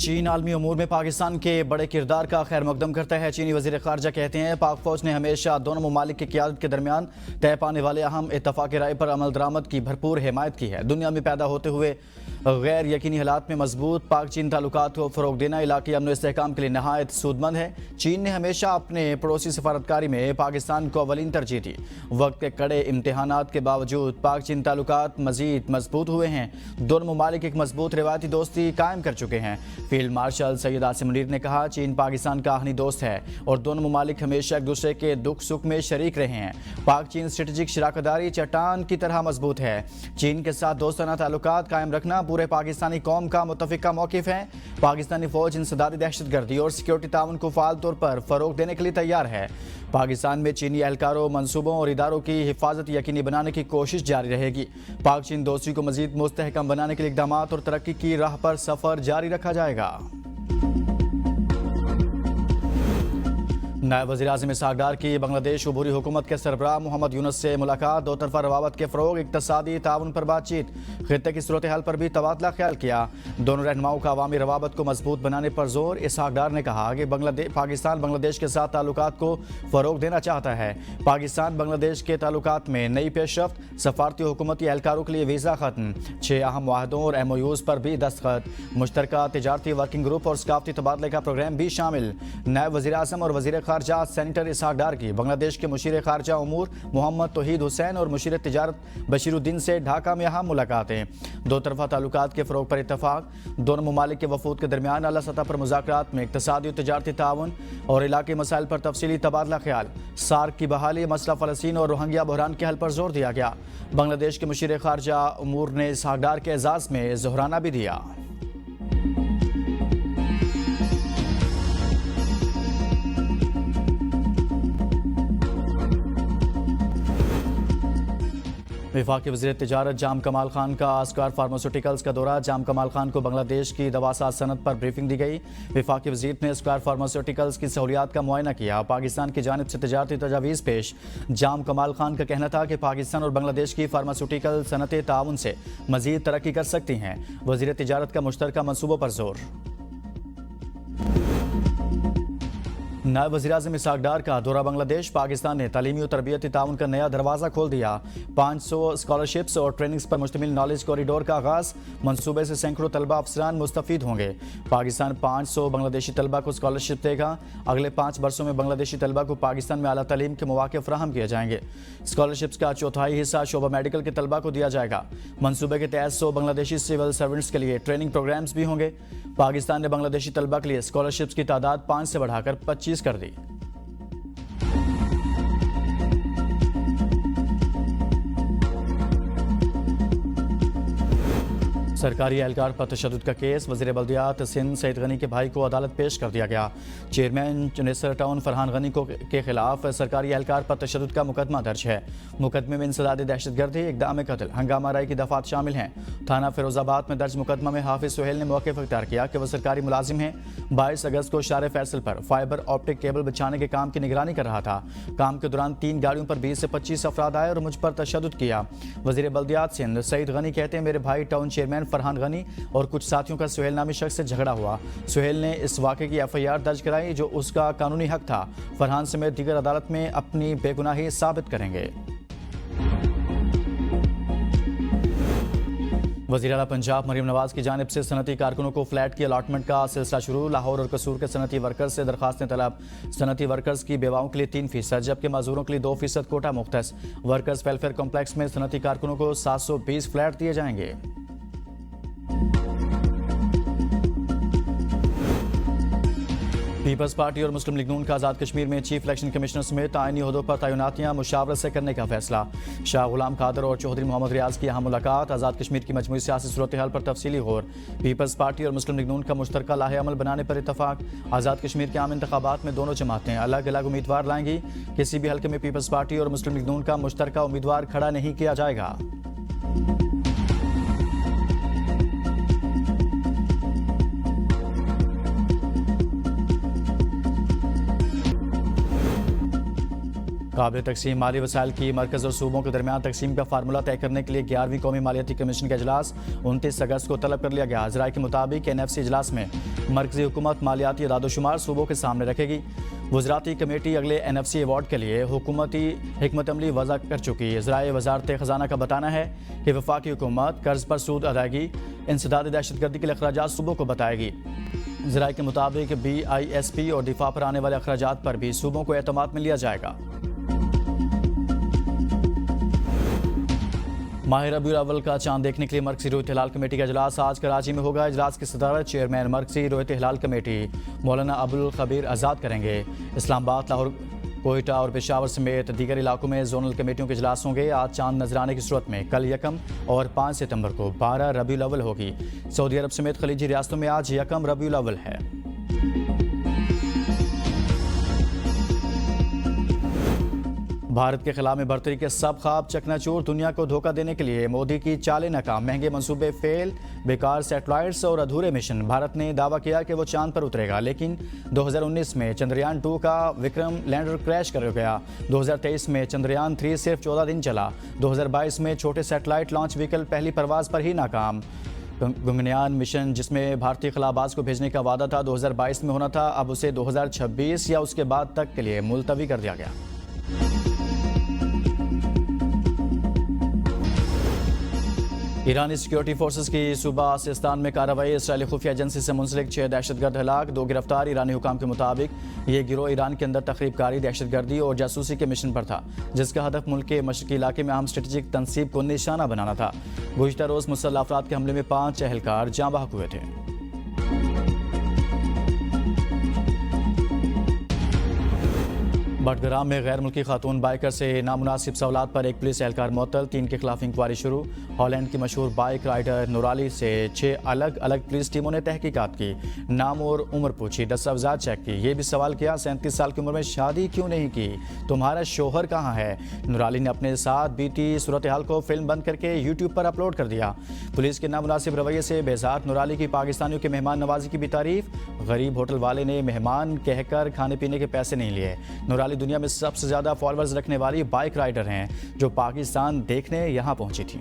चीन आलमी उमूर में पाकिस्तान के बड़े किरदार का खैर मकदम करता है। चीनी वज़ीर ख़ारजा कहते हैं पाक फ़ौज ने हमेशा दोनों ममालिक की क़यादत के दरमियान तय पाने वाले अहम इत्तफ़ाक़ राय पर अमल दरामद की भरपूर हिमायत की है। दुनिया में पैदा होते हुए गैर यकीनी हालात में मजबूत पाक चीन ताल्लुकात को फ़रोग़ देना इलाक़ी अमन व इस्तेहकाम के लिए नहायत सूदमंद है। चीन ने हमेशा अपने पड़ोसी सफारतकारी में पाकिस्तान को अवलीन तरजीह दी। वक्त के कड़े इम्तहानात के बावजूद पाक चीन ताल्लुकात मज़ीद मजबूत हुए हैं। दोनों ममालिक एक मजबूत रिवायती दोस्ती कायम कर चुके हैं। फील्ड मार्शल सैयद आसिम मुनीर ने कहा, चीन पाकिस्तान का आहनी दोस्त है और दोनों ममालिक हमेशा एक दूसरे के दुख सुख में शरीक रहे हैं। पाक चीन स्ट्रेटेजिक शराकतदारी चट्टान की तरह मजबूत है। चीन के साथ दोस्ताना ताल्लुकात कायम रखना पूरे पाकिस्तानी कौम का मुत्तफ़िका मौक़िफ़ है। पाकिस्तानी फ़ौज इंसदादी दहशतगर्दी और सिक्योरिटी ताउन को फ़ाल तौर पर फ़रोग़ देने के लिए तैयार है। पाकिस्तान में चीनी एहलकारों, मनसूबों और इदारों की हिफाजत यकीनी बनाने की कोशिश जारी रहेगी। पाक चीन दोस्ती को मज़ीद मुस्तहकम बनाने के लिए इक़दामात और तरक्की की राह पर सफ़र जारी रखा जाएगा। नायब वज़ीर-ए-आज़म इसहाक़ डार की बांग्लादेश अबूरी हुकूमत के सरबराह मोहम्मद यूनुस से मुलाकात। दो तरफ़ा रवाबत के फ़रोग़, इक़्तिसादी ताउन पर बातचीत, ख़ित्ते की सूरत हाल पर भी तबादला ख्याल किया। दोनों रहनुमाओं का अवामी रवाबत को मजबूत बनाने पर जोर। इसहाक़ डार ने कहा कि पाकिस्तान बांग्लादेश के साथ ताल्लुकात को फ़रोग़ देना चाहता है। पाकिस्तान बांग्लादेश के ताल्लुकात में नई पेशरफ्त, सफारती हुकूमती एहलकारों के लिए वीज़ा ख़त्म, 6 अहम मुआहदों और MOUs पर भी दस्तखत, मुश्तरका तिजारती वर्किंग ग्रुप और सकाफ़ती तबादले का प्रोग्राम भी शामिल। नायब वज़ीर-ए-आज़म और वज़ीर ख़ारजा सेनेटर इसहाक़ डार की बांग्लादेश के मुशीर ख़ारजा उमूर मोहम्मद तौहीद हुसैन और मुशीर तिजारत बशीरुद्दीन से ढाका में अहम मुलाकातें। दो तरफ़ा ताल्लुकात के फ़रोग़ पर इत्तफ़ाक़। दोनों ममालिक के वफ़ूद के दरमियान अला सतह पर मुज़ाकरात में इक़्तिसादी और तिजारती ताउन और इलाक़ाई मसाइल पर तफसीली तबादला ख्याल। सार्क की बहाली, मसला फ़लस्तीन और रोहिंग्या बहरान के हल पर जोर दिया गया। बांग्लादेश के मुशीर ख़ारजा उमूर ने इसहाक़ डार के एजाज़ में ज़ोहराना भी दिया। वफाकी वज़ीर तिजारत जाम कमाल खान का अस्कार फार्मास्यूटिकल्स का दौरा। जाम कमाल खान को बांग्लादेश की दवासाज सनत पर ब्रीफिंग दी गई। वफाकी वज़ीर ने अस्कार फार्मास्यूटिकल्स की सहूलियात का मुआयना किया। पाकिस्तान की जानिब से तिजारती तजावीज़ पेश। जाम कमाल खान का कहना था कि पाकिस्तान और बांग्लादेश की फार्मास्यूटिकल सनतें ताउन से मज़ीद तरक्की कर सकती हैं। वज़ीर तिजारत का मुश्तरका मनसूबों पर जोर। नायब वज़ीर-ए-आज़म इसहाक़ डार का दौरा बांग्लादेश। पाकिस्तान ने तालीमी और तरबियती ताउन का नया दरवाज़ा खोल दिया। 500 स्कॉलरशिप्स और ट्रेनिंग्स पर मुश्तमिल नॉलेज कॉरिडोर का आगाज़। मनसूबे से सैकड़ों तलबा अफसरान मुस्तफ़ीद होंगे। पाकिस्तान 500 बांग्लादेशी तलबा को स्कॉलरशिप देगा। अगले 5 वर्षों में बांग्लादेशी तलबा को पाकिस्तान में आला तालीम के मौक़े फ़राहम किए जाएंगे। स्कॉलरशिप्स का चौथाई हिस्सा शोबा मेडिकल के तलबा को दिया जाएगा। मनसूबे के तहत 100 बांग्लादेशी सिविल सर्वेंट्स के लिए ट्रेनिंग प्रोग्राम्स भी होंगे। पाकिस्तान ने बांग्लादेशी तलबा के लिए स्कॉलरशिप्स की तादाद 5 से बढ़ाकर 25 कर दी। सरकारी एहलकार पर तशद्दुद का केस। वज़ीर बल्दियात सिंध सईद गनी के भाई को अदालत पेश कर दिया गया। चेयरमैन चनेसर टाउन फरहान गनी के खिलाफ सरकारी एहलकार पर तशद्दुद का मुकदमा दर्ज है। मुकदमे में इंसदादी दहशतगर्दी, इक़दाम कत्ल, हंगामा राई की दफ़ात शामिल हैं। थाना फिरोजाबाद में दर्ज मुकदमा में हाफिज सुहेल ने मौक़िफ़ इख्तियार किया कि वह सरकारी मुलाजिम हैं। 22 अगस्त को शार फैसल पर फाइबर ऑप्टिक केबल बिछाने के काम की निगरानी कर रहा था। काम के दौरान 3 गाड़ियों पर 20 से 25 अफराद आए और मुझ पर तशद्दुद किया। वज़ीर बल्दियात सिंध सईद गनी कहते हैं, मेरे भाई टाउन चेयरमैन फरहान गनी और कुछ साथियों का सुहेल नामी शख्स से झगड़ा हुआ। सुहेल ने इस वाक़े की FIR दर्ज कराई जो उसका कानूनी हक था। फरहान समेत दीगर अदालत में अपनी बेगुनाही साबित करेंगे। वज़ीर आला पंजाब मरीम नवाज की जानिब से सनती कारकुनों को फ्लैट की अलाटमेंट का सिलसिला शुरू। लाहौर और कसूर के सनती वर्कर्स से दरखास्तें तलब। सनती वर्कर्स की बेवाओं के लिए 3%, जबकि मजदूरों के लिए 2% कोटा मुख्तस। वर्कर्स वेलफेयर कॉम्प्लेक्स में सनती कारकुनों को 720 फ्लैट दिए जाएंगे। पीपल्स पार्टी और मुस्लिम लीग नून का आज़ाद कश्मीर में चीफ इलेक्शन कमिश्नर समेत आईनी ओहदों पर तैनातियां मुशावरत से करने का फैसला। शाह गुलाम कादर और चौधरी मोहम्मद रियाज की अहम मुलाकात। आज़ाद कश्मीर की मजमूई सियासी सूरत हाल पर तफसीली गौर। पीपल्स पार्टी और मुस्लिम लीग नून का मुश्तरका लाहे अमल बनाने पर इतफाक। आज़ाद कश्मीर के आम इंतखाबात में दोनों जमातें अलग अलग उम्मीदवार लाएंगी। किसी भी हल्के में पीपल्स पार्टी और मुस्लिम लीग नून का मुश्तरका उम्मीदवार खड़ा नहीं किया जाएगा। काबिल तकसीम माली वसाइल की मरकज़ और सूबों के दरमियान तकसीम का फार्मूला तय करने के लिए 11वीं कौमी मालियाती कमीशन का इजलास 29 अगस्त को तलब कर लिया गया। ज़राए के मुताबिक NFC इजलास में मरकज़ी हुकूमत मालियाती अदादोशुमार सूबों के सामने रखेगी। वज़राती कमेटी अगले NFC अवार्ड के लिए हुकूमती हिकमत अमली वज़ा कर चुकी है। ज़राए वज़ारत ख़जाना का बताना है कि वफाकी हुकूमत कर्ज पर सूद अदायगी, इंसदाद दहशतगर्दी के लिए अखराजात सूबों को बताएगी। ज़राए के मुताबिक BISP और दिफा पर आने वाले अखराजात पर भी सूबों को एतमाद में लिया जाएगा। माह रबीउल अव्वल का चांद देखने के लिए मरकज़ी रोयत हिलाल कमेटी का इजलास आज कराची में होगा। इजलास की सदारत चेयरमैन मरकज़ी रोयत हिलाल कमेटी मौलाना अब्दुल खबीर आज़ाद करेंगे। इस्लामाबाद, लाहौर, कोयटा और पेशावर समेत दीगर इलाकों में जोनल कमेटियों के इजलास होंगे। आज चांद नजर आने की सूरत में कल 1 और 5 सितंबर को 12 रबीउल अव्वल होगी। सऊदी अरब समेत खलीजी रियासतों में आज 1 रबीउल अव्वल है। भारत के खिला में बढ़तरी के सब ख्वाब चकनाचूर, दुनिया को धोखा देने के लिए मोदी की चालें नाकाम, महंगे मंसूबे फेल, बेकार सैटेलाइट्स और अधूरे मिशन। भारत ने दावा किया कि वो चांद पर उतरेगा, लेकिन 2019 में चंद्रयान 2 का विक्रम लैंडर क्रैश कर गया। 2023 में चंद्रयान 3 सिर्फ 14 दिन चला। 2022 में छोटे सैटेलाइट लॉन्च व्हीकल पहली परवाज पर ही नाकाम। गगनयान मिशन जिसमें भारतीय खलाबाज को भेजने का वादा था 2022 में होना था, अब उसे 2026 या उसके बाद तक के लिए मुलतवी कर दिया गया। ईरानी सिक्योरिटी फोर्सेस की सूबा सिस्तान में कार्रवाई, इसराइली खुफिया एजेंसी से मुंसलिक 6 दहशतगर्द हलाक, 2 गिरफ्तार। ईरानी हुकाम के मुताबिक ये गिरोह ईरान के अंदर तखरीबकारी, दहशतगर्दी और जासूसी के मिशन पर था, जिसका हदफ मुल्क के मशरकी इलाके में अहम स्ट्रेटेजिक तनसीब को निशाना बनाना था। गुज़िश्ता रोज़ मुसल्लह अफराद के हमले में 5 एहलकार जाँ बहक हुए थे। बटग्राम में गैर मुल्की खातून बाइकर से नामुनासिब सवालात पर एक पुलिस एहलकार मुअत्तल, 3 के खिलाफ इंक्वायरी शुरू। हॉलैंड की मशहूर बाइक राइडर नूराली से 6 अलग अलग पुलिस टीमों ने तहकीकात की, नाम और उम्र पूछी, दस्तावेज़ात चेक की। ये भी सवाल किया 37 साल की उम्र में शादी क्यों नहीं की, तुम्हारा शोहर कहाँ है। नूराली ने अपने साथ बीती सूरत हाल को फिल्म बंद करके यूट्यूब पर अपलोड कर दिया। पुलिस के नामुनासिब रवैये से बेजार नूराली की पाकिस्तानियों के मेहमान नवाजी की भी तारीफ। गरीब होटल वाले ने मेहमान कहकर खाने पीने के पैसे नहीं लिए। नूराली दुनिया में सबसे ज्यादा फॉलोअर्स रखने वाली बाइक राइडर हैं जो पाकिस्तान देखने यहां पहुंची थी।